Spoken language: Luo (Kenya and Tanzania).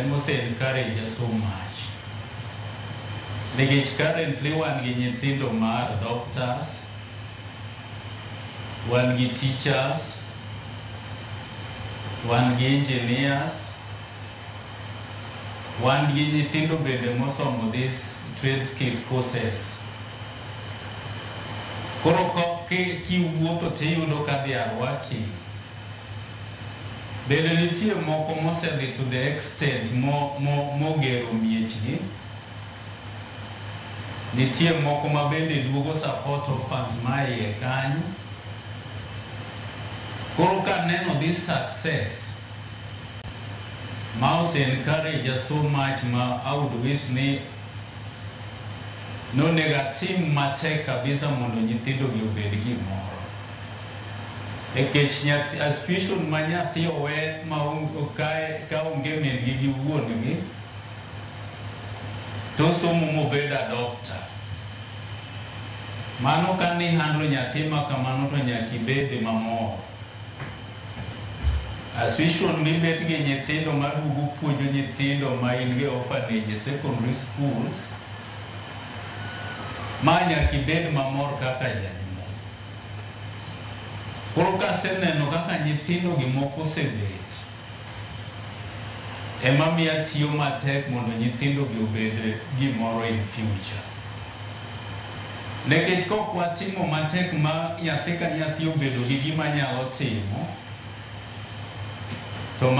must encourage us so much. Nikech currently wan gi nyithindo mar doctors, wan gi teachers, wan gi engineers, wan gi nyithindo bende mosomo these trade skills courses. Koro kiwuotho tiyudo ka they are working. Bende nitie moko mosedhi to the extent mogero miechgi. Nitie moko ma bende duogo support orphans maiye kanyo. Koro ka neno this success, ma encourage us so much, I would wish ni no negative matek kabisa mondo nyithindo gi obed gimoro. Ekech aspiration ma nyathi owe ma ka onge min gi wuon gi to somo mobed a doctor. Mano ka ni handlo nyathi ma kamano to nyaka ibed mamor. Aspiration mibet gi nyithindo maduogo puonjo nyithindo ma in gi orphanage secondary schools ma nyaka ibed mamor kaka janyuol. Koro kaseneno kaka nyithindo gi moko osebet, ema miya tiyo matek mondo nyithindo gi obed gimoro in future. Nikech kok watimo matek ma nyathi ka nyathi obedo gi gima nyalo timo, to